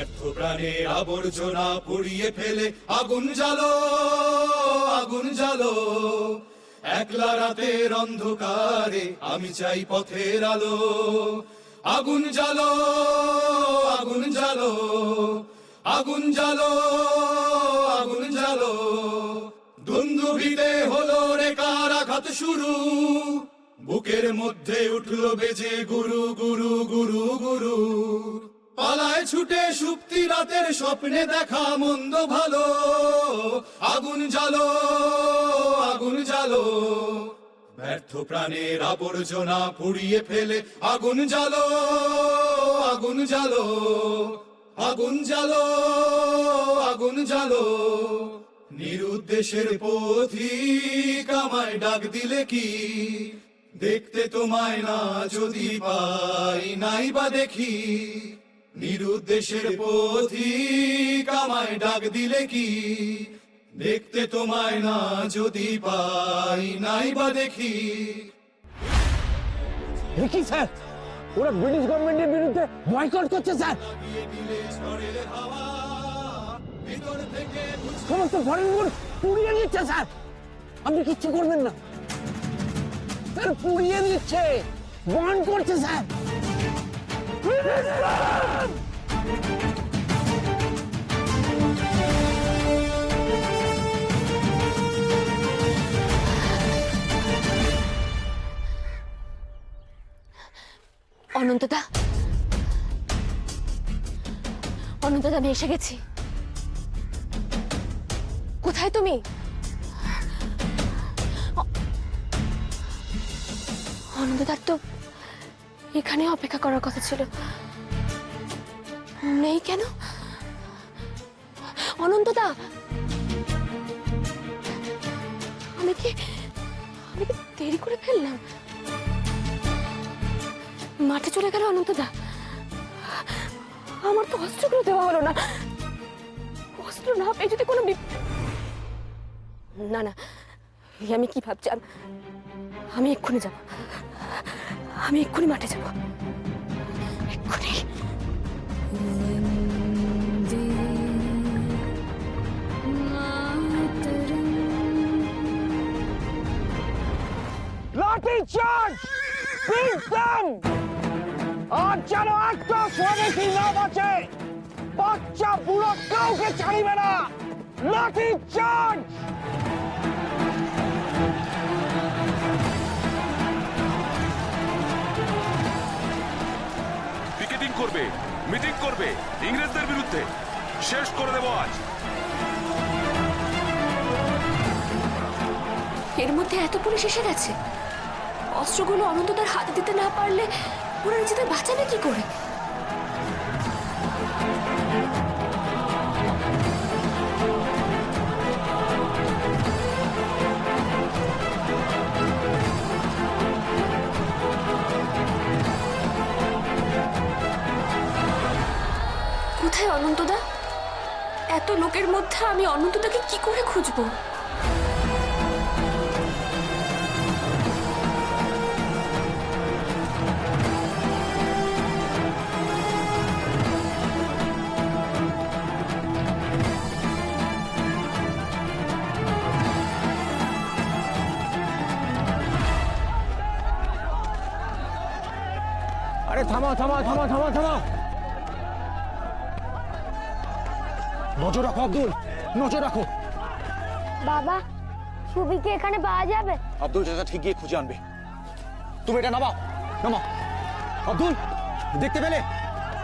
ব্যর্থ প্রাণের আবর্জনা পুড়িয়ে ফেলে আগুন জ্বালো, আগুন জ্বালো। একলা রাতের অন্ধকারে আমি চাই পথের আলো। আগুন জ্বালো, আগুন জ্বালো, আগুন জ্বালো, আগুন জ্বালো। দুন্দুভিতে হলো রে কারাঘাত শুরু, বুকের মধ্যে উঠলো বেজে গুরু গুরু গুরু গুরু। পালায় ছুটে সুপ্তি রাতের স্বপ্নে দেখা মন্দ ভালো। আগুন জ্বালো, আগুন জ্বালো। ব্যর্থ প্রাণের আবর্জনা পুড়িয়ে ফেলে আগুন জ্বালো, আগুন জ্বালো, আগুন জ্বালো, আগুন জ্বালো। নিরুদ্দেশের পথিক আমায় ডাক দিলে কি, দেখতে তোমায় না যদি পাই নাই বা দেখি। নিরুদ্দেশের পথিক আমায় ডাক দিলে কি, দেখতে তোমায় না যদি পাই নাই বা দেখি। দেখি স্যার, ওরা ব্রিটিশ গভর্নমেন্টের বিরুদ্ধে বয়কট করছে স্যার। সমস্ত ফরেন গুড পুড়িয়ে দিচ্ছে স্যার। আপনি কিচ্ছু করবেন না স্যার, পুড়িয়ে দিচ্ছে, বন্ধ করছে স্যার। অনন্তদা, অনন্তদা, আমি এসে গেছি। কোথায় তুমি? অনন্তদার তো এখানে অপেক্ষা করার কথা ছিল, নেই কেন? অনন্তদা, আমি কি দেরি করে ফেললাম? মাঠে চলে গেল অনন্তদা। আমার তো অস্ত্রগুলো দেওয়া হলো না। অস্ত্র না পেয়ে যদি কোনো না না, আমি কি ভাবছি? আমি এক্ষুনি যাব, আমি এক্ষুনি মাঠে যাব, এক্ষুনি। লাঠি চার্জ! Beat them! আর যেন একটা স্বদেশী না বাঁচে, বাচ্চা বুড়ো কাউকে ছাড়িবে না। লাঠি চার্জ! পিকেটিং করবে, মিটিং করবে ইংরেজদের বিরুদ্ধে। শেষ করে দেব আজ। এর মধ্যে এত পুলিশ এসে গেছে। অস্ত্রগুলো অনন্তদার হাতে দিতে না পারলে ওরা নিজেদের বাঁচাবে কি করে? কোথায় অনন্তদা? এত লোকের মধ্যে আমি অনন্তদাকে কি করে খুঁজবো? আরে থামাও থামাও থামাও থামাও থামাও! নজর রাখো আব্দুল, নজর রাখো। বাবা, সুবিকে এখানে পাওয়া যাবে? আব্দুল চাচা ঠিক গিয়ে খুঁজে আনবে। তুমি এটা নামাও, নামাও। আব্দুল, দেখতে পেলে?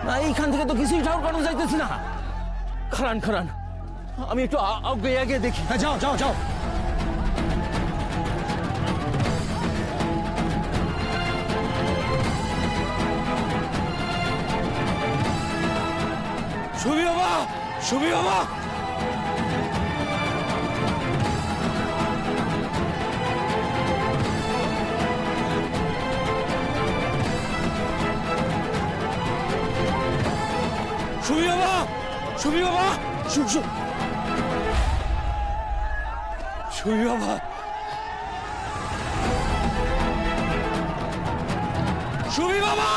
না, এইখান থেকে তো কিছুই ঠাউর করানো যাইতেছি না। খারান খারান, আমি একটু আগে আগে দেখি। হ্যাঁ, যাও যাও যাও। সুবি বাবা, সুবি বাবা! সুবি বাবা, সুবি বাবা, সুবি বাবা, সুবি বাবা!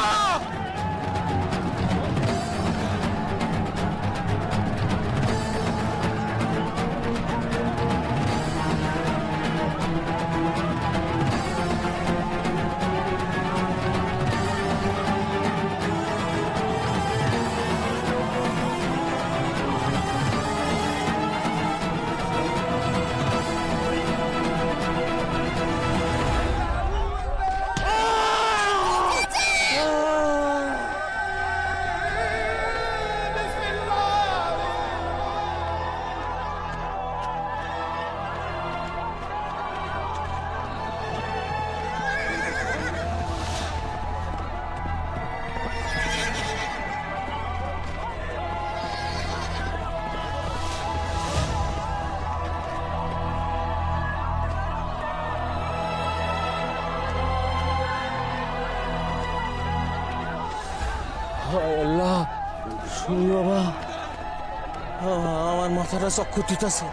আমার মাথাটা চক্ষুটিতেছে।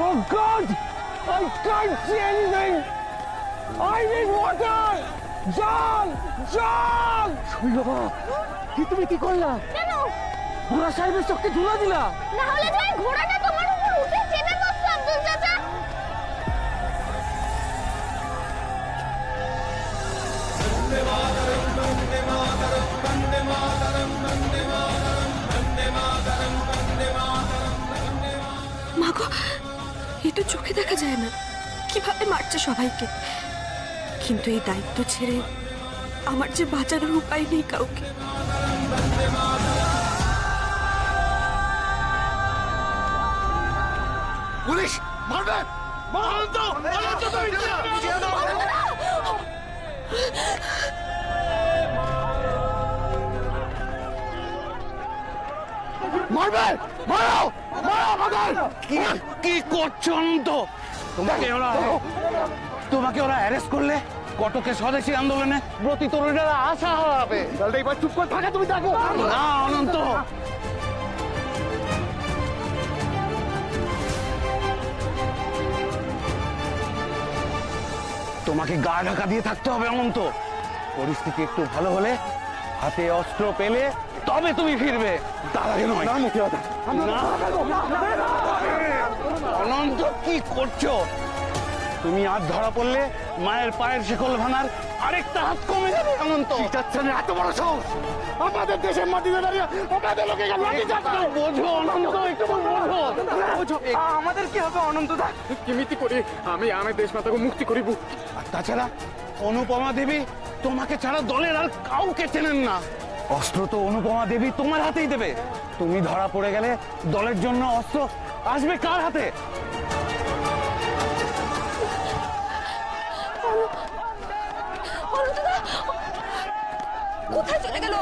Oh God! I can't see anything! I need water! জল! জল! বাবা, তুমি কি করলা? কেন? ঘোড়া সাহেবের চোখে ধুলা দিলা? না হলে যাই ঘোড়াটা তোমার উপর উঠে চেপে বসতো আব্দুল চাচা। মা গো, এ তো চোখে দেখা যায় না কিভাবে মারছে সবাইকে। কিন্তু এই দায়িত্ব ছেড়ে আমার যে বাঁচানোর উপায় নেই কাউকে। পুলিশ মারবে! অনন্ত! অনন্ত তুমি মারবে! মারো! মারো আমাদের! কি করছো অনন্ত? তোমাকে ওরা অ্যারেস্ট করলে কটকে স্বদেশী আন্দোলনে ব্রতী তরুণীরা আশা হারাবে। তাহলে এবার চুপ করে থাকা, তুমি থাকো। না অনন্ত, তোমাকে গা ঢাকা দিয়ে থাকতে হবে অনন্ত। পরিস্থিতি একটু ভালো হলে, হাতে অস্ত্র পেলে তবে তুমি ফিরবে, তার আগে নয়। না মুখে কথা। না। অনন্ত কি করছো তুমি? আজ ধরা পড়লে মায়ের পায়ের শিকল ভাঙার আরেকটা হাত কমে যাবে অনন্ত। চিটাচ্ছেন এত বড় সাহস! আমাদের দেশের মাটিতে দাঁড়িয়ে আপনাদের লোকে লাঠি চালাচ্ছে! বোঝো অনন্ত, একটু বোঝো। আমাদের কি হবে অনন্তদা? কেমিতি করে আমি দেশ মাতাকে মুক্তি করিব? আর তাছাড়া অনুপমা দেবী তোমাকে ছাড়া দলের আর কাউকে চেনেন না। অস্ত্র তো অনুপমা দেবী তোমার হাতেই দেবে। তুমি ধরা পড়ে গেলে দলের জন্য অস্ত্র আসবে কার হাতে? অনন্তদা কোথায় চলে গেল?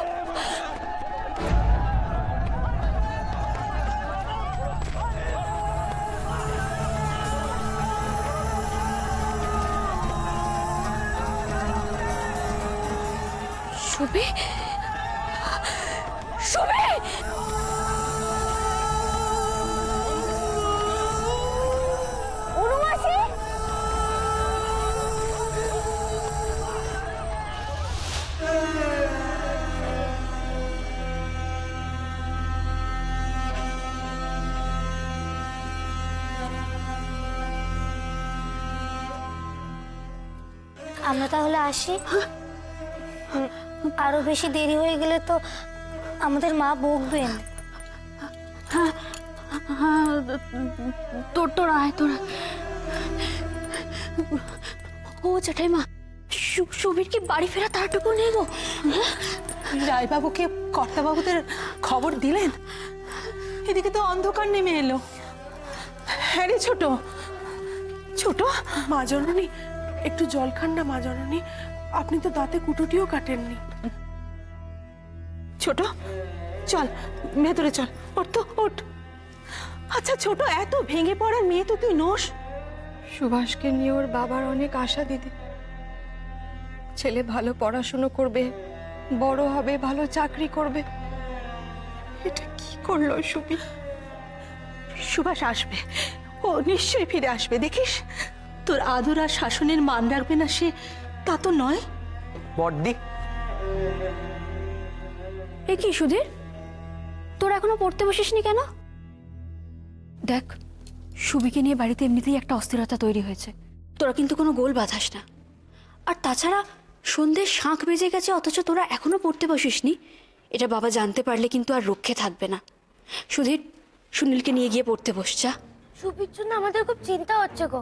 সুবি, সুবি! অনুমাসি! আমরা তাহলে আসি। আরো বেশি দেরি হয়ে গেলে তো আমাদের মা বকবেন। তোরা আয়, তোরা। ও জ্যাঠাইমা, সুবীর কি বাড়ি ফেরা তারটুকু নেই গো? রায়বাবুকে কর্তাবাবুদের খবর দিলেন? এদিকে তো অন্ধকার নেমে এলো। হ্যাঁ রে ছোট, ছোট। মা জননী, একটু জল খান না মা জননী। আপনি তো দাঁতে কুটুটিও কাটেননি। ছোট চল ভেতরে চল, ওঠ তো ওঠ। আচ্ছা ছোট, এত ভেঙে পড়ার মেয়ে তো তুই নোস। সুভাষকে নিয়ে ওর বাবার অনেক আশা দিদি। ছেলে ভালো পড়াশুনো করবে, বড় হবে, ভালো চাকরি করবে। এটা কি করলো সুবি? সুভাষ আসবে, ও নিশ্চয়ই ফিরে আসবে, দেখিস। তোর আদর আর শাসনের মান রাখবে না সে, তা তো নয়। বড়দি, এ কি সুধীর, তোর এখনো পড়তে বসিসনি কেন? দেখ, সুবিকে নিয়ে বাড়িতে এমনিতেই একটা অস্থিরতা তৈরি হয়েছে। তোরা কিন্তু কোনো গোল বাঁধাস না। আর তাছাড়া সন্ধ্যে শাঁখ বেজে গেছে, অথচ তোরা এখনো পড়তে বসিসনি। এটা বাবা জানতে পারলে কিন্তু আর রক্ষে থাকবে না। সুধীর, সুনীলকে নিয়ে গিয়ে পড়তে বস যা। সুবির জন্য আমাদের খুব চিন্তা হচ্ছে গো,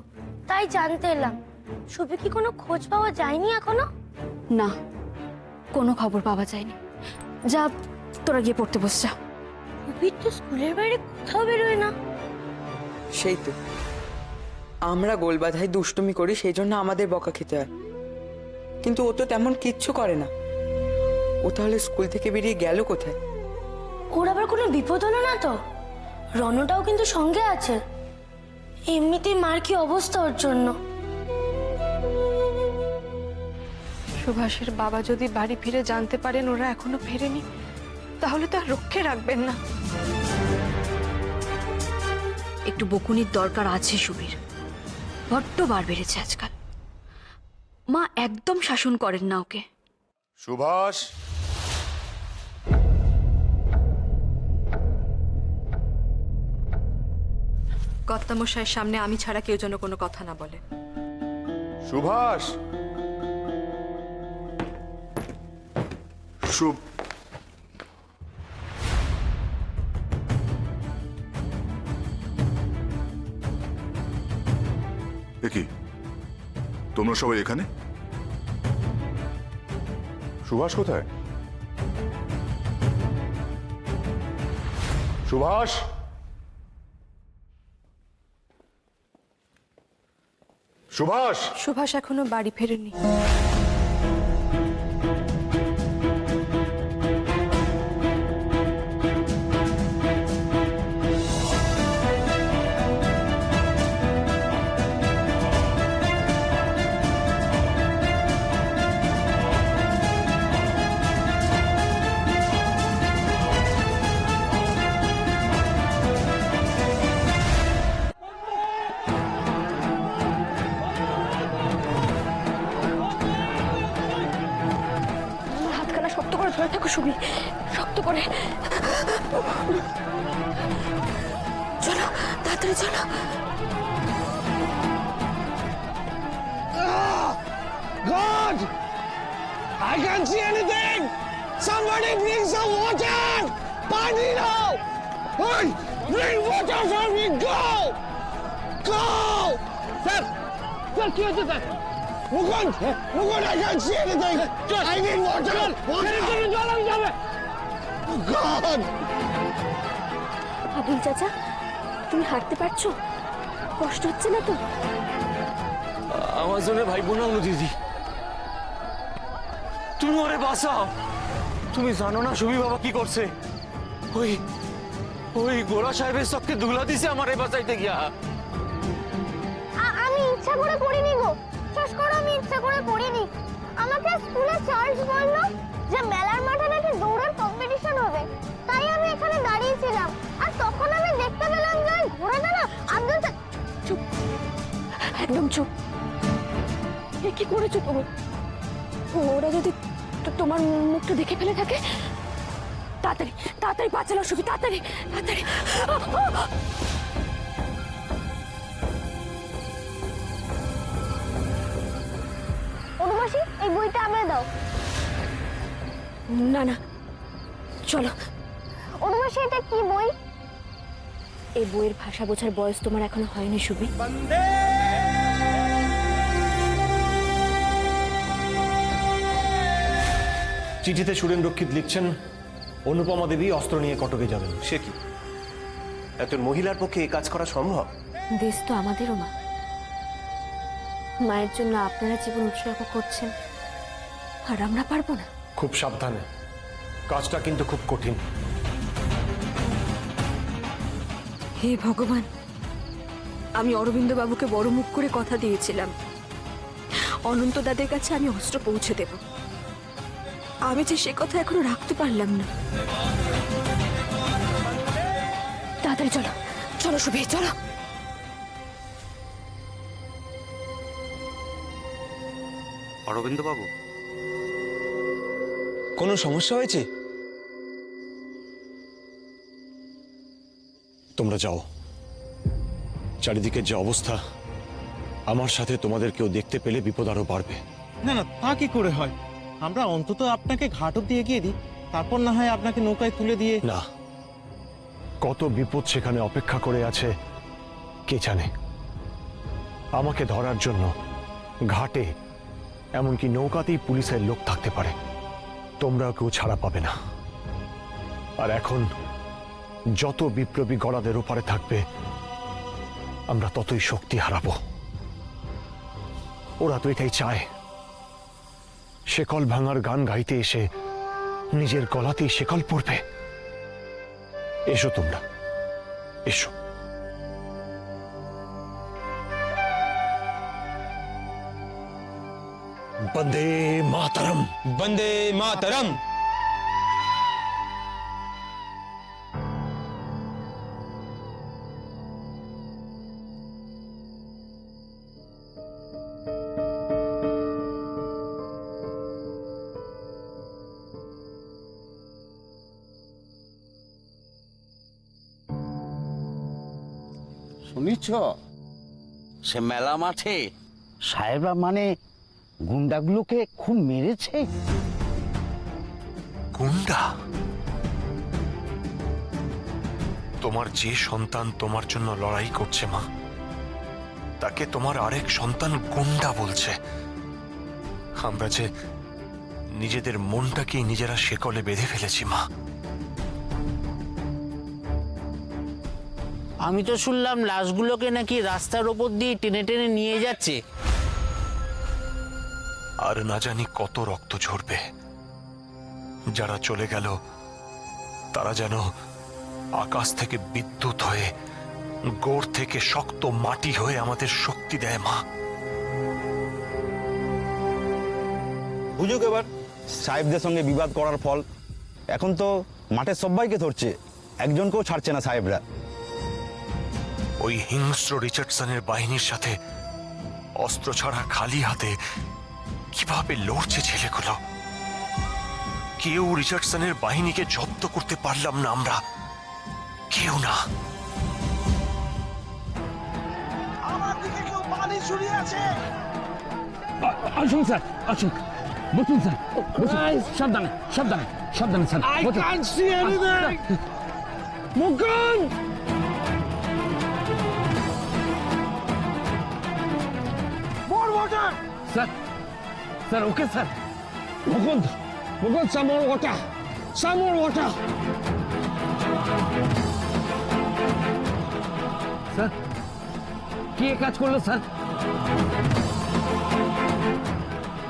তাই জানতে এলাম। সুবি কি কোনো খোঁজ পাওয়া যায়নি এখনো? না, কোনো খবর পাওয়া যায়নি। যা তোরা গিয়ে পড়তে বস যা। সুবীর তো স্কুলের বাইরে কোথাও বেরোয় না। সেই তো, আমরা গোলবাধায় দুষ্টুমি করি, সেই জন্য আমাদের বকা খেতে হয়। কিন্তু ও তো তেমন কিচ্ছু করে না। ও তাহলে স্কুল থেকে বেরিয়ে গেল কোথায়? ওর আবার কোনো বিপদ হলো না তো? রণটাও কিন্তু সঙ্গে আছে। এমনিতেই মার কি অবস্থা ওর জন্য। সুভাষের বাবা যদি বাড়ি ফিরে জানতে পারেন ওরা এখনো ফেরেনি, তাহলে তো আর রক্ষে রাখবেন না। একটু বকুনির দরকার আছে সুবীর, বড্ড বার বেড়েছে আজকাল। মা একদম শাসন করেন না ওকে। সুভাষ, কর্তামশাইয়ের সামনে আমি ছাড়া কেউ যেন কোনো কথা না বলে। সুভাষ। কি তোমরা সবাই এখানে? সুভাষ কোথায়? সুভাষ, সুভাষ। সুভাষ এখনো বাড়ি ফেরেনি। হাতখানা শক্ত করে ধরে থাকো সুবীর, শক্ত করে। চলো তাড়াতাড়ি চলো। God! I can't see anything! Somebody bring some water! Pani now! Hey! Bring water for me! Go! Go! Sir! Sir, কি হচ্ছে sir? Mukund! Mukund, I can't see anything! I need water! জল আমি যাবে! God! আবুল চাচা, তুমি হাঁটতে পারছো? কষ্ট হচ্ছে না তো? আমার জন্য ভাই বোন দিদি, তুমি ওরে বাঁচাও। তুমি জানো না সুবি বাবা কি করছে? ওই ওই গোরা সাহেবের চক্কে দুলা দিছে আমারে বাঁচাইতে গিয়া। আমি ইচ্ছা করে পড়িনি গো, শেষ করো, আমি ইচ্ছা করে পড়িনি। আমাকে স্কুলে চার্জ বললো যে মেলার মাঠে নাকি দৌড়ের কম্পিটিশন হবে, তাই আমি এখানে দাঁড়িয়েছিলাম। আর তখন আমি দেখতে পেলাম যে ঘোড়াটা না আব্দুল। চুপ, একদম চুপ। এ কি করেছো তুমি? ওরা যদি তোমার মুখটা দেখে ফেলে থাকে? তাড়াতাড়ি তাড়াতাড়ি বাঁচালো সুবি, তাড়াতাড়ি তাড়াতাড়ি। অনুমাসি, এই বইটা আমায় দাও। না না, চলো। অনুমাসি, এটা কি বই? এই বইয়ের ভাষা বোঝার বয়স তোমার এখনো হয়নি সুবি। চিঠিতে সুরেন রক্ষিত লিখছেন, অনুপমা দেবী অস্ত্র নিয়ে কটকে যাবেন। সে কি একজন মহিলার পক্ষে এই কাজ করা সম্ভব? দেশ তো আমাদেরও মা। মায়ের জন্য আপনারা জীবন উৎসর্গ করছেন, আর আমরা পারবো না? খুব সাবধানে, কাজটা কিন্তু খুব কঠিন। হে ভগবান, আমি অরবিন্দ বাবুকে বড় মুখ করে কথা দিয়েছিলাম অনন্ত দাদের কাছে আমি অস্ত্র পৌঁছে দেব। আমি যে সে কথা এখনো রাখতে পারলাম না। তাড়াতাড়ি চলো, চলো সুবি, চলো। অরবিন্দ বাবু, কোনো সমস্যা হয়েছে? তোমরা যাও, চারিদিকের যে অবস্থা, আমার সাথে তোমাদের কেউ দেখতে পেলে বিপদ আরো বাড়বে। না না, তা কি করে হয়? আমরা অন্তত আপনাকে ঘাট অব্দি এগিয়ে দিই, তারপর না হয় আপনাকে নৌকায় তুলে দিয়ে। না, কত বিপদ সেখানে অপেক্ষা করে আছে কে জানে। আমাকে ধরার জন্য ঘাটে, এমনকি নৌকাতেই পুলিশের লোক থাকতে পারে। তোমরা কেউ ছাড়া পাবে না। আর এখন যত বিপ্লবী গলাদের ওপারে থাকবে আমরা ততই শক্তি হারাবো। ওরা তো এটাই চায়, শেকল ভাঙার গান গাইতে এসে নিজের গলাতেই শেকল পড়বে। এসো তোমরা, এসো। বন্দে মাতরম, বন্দে মাতরম। শুনিছ সে মেলা মাঠে সাহেবরা মানে গুন্ডাগুলোকে খুব মেরেছে। গুন্ডা? তোমার যে সন্তান তোমার জন্য লড়াই করছে মা, তাকে তোমার আরেক সন্তান গুন্ডা বলছে। আমরা যে নিজেদের মনটাকে নিজেরা শেকলে বেঁধে ফেলেছি মা। আমি তো শুনলাম লাশগুলোকে নাকি রাস্তার ওপর দিয়ে টেনে টেনে নিয়ে যাচ্ছে। আর না জানি কত রক্ত ঝরবে। যারা চলে গেল তারা যেন আকাশ থেকে বিদ্যুৎ হয়ে, গোড় থেকে শক্ত মাটি হয়ে আমাদের শক্তি দেয় মা। বুঝুক এবার সাহেবদের সঙ্গে বিবাদ করার ফল। এখন তো মাঠে সবাইকে ধরছে, একজনকেও ছাড়ছে না সাহেবরা। ওই হিংস্র রিচার্ডসনের বাহিনীর সাথে অস্ত্র ছাড়া খালি হাতে কিভাবে লড়ছে ছেলেগুলো। কেউ রিচার্ডসনের বাহিনীকে জব্দ করতে পারলাম না আমরা, কেউ না। আমার দিকে কেউ পানি ছুড়ে আছে। আসুন স্যার, আসুন, বসুন স্যার, সাবধানে সাবধানে সাবধানে sir. I can't see anything. Mukund! More water. Sir, sir, okay sir. Mukund, Mukund, some more water, some more water. স্যার, কি এ কাজ করলো sir?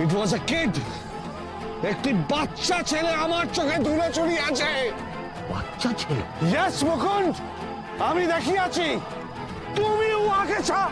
It was a kid. একটি বাচ্চা ছেলে আমার চোখে ধুলো চড়িয়ে আছে। বাচ্চা ছেলে? ইয়েস মুকুন্দ, আমি দেখিয়ে আছি। তুমিও আগে ছা।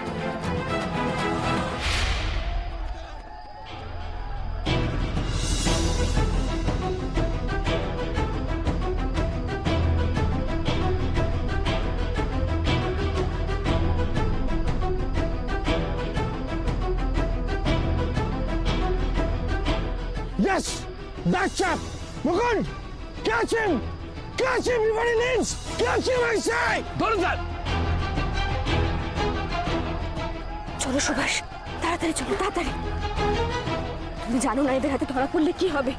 Yes, that chap! Mukund! Catch him! Catch him, everybody lives! Catch him, I say! ধরুন স্যার। চলো সুভাষ, তাড়াতাড়ি চলো, তাড়াতাড়ি। তুমি জানো না এদের হাতে ধরা পড়লে কি হবে।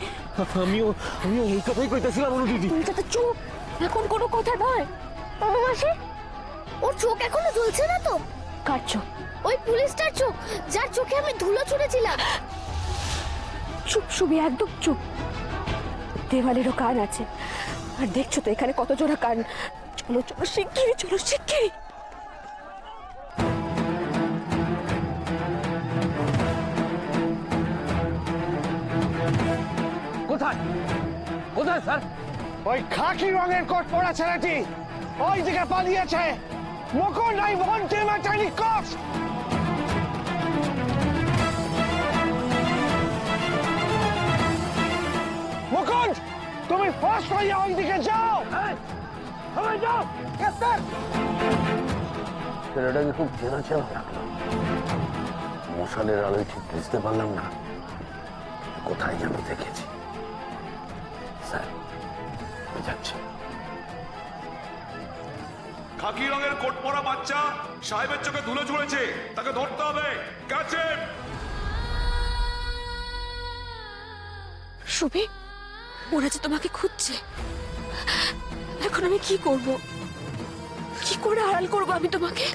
আমিও আমিও এই কথাই কইতেছিলাম অনুদিদি। তুমি তো চুপ, এখন কোনো কথা নয়। মাসি, ওর চোখ এখনো জ্বলছে না তো? কার চোখ? ওই পুলিশটার চোখ, যার চোখে আমি ধুলো ছুঁড়েছিলাম। চুপ সুবি, একদম চুপ। দেওয়ালেরও কান আছে, আর দেখছো তো এখানে কত জোড়া কান। চলো চলো শিগগিরই, চলো শিগগিরই। কোথায় কোথায় স্যার? ওই খাকি রঙের কোট পরা ছেলেটি ওই দিকে পালিয়েছে। Mukunda, I want him at any cost. Mukunda, তুমি ফার্স্ট হয়ে ওই দিকে যাও। সবাই যাও। Yes, sir. ছেলেটাকে খুব চেনা চেনা লাগলো। মশালের আলোয় ঠিক বুঝতে পারলাম না কোথায় যেন দেখেছি। স্যার, যাচ্ছি। খাকি রঙের কোট পরা বাচ্চা সাহেবের চোখে ধুলো ছুঁড়েছে, তাকে ধরতে হবে। কাছে সুবি, ওরা যে তোমাকে খুঁজছে। এখন আমি কি করব? কি করে আড়াল করবো আমি তোমাকে?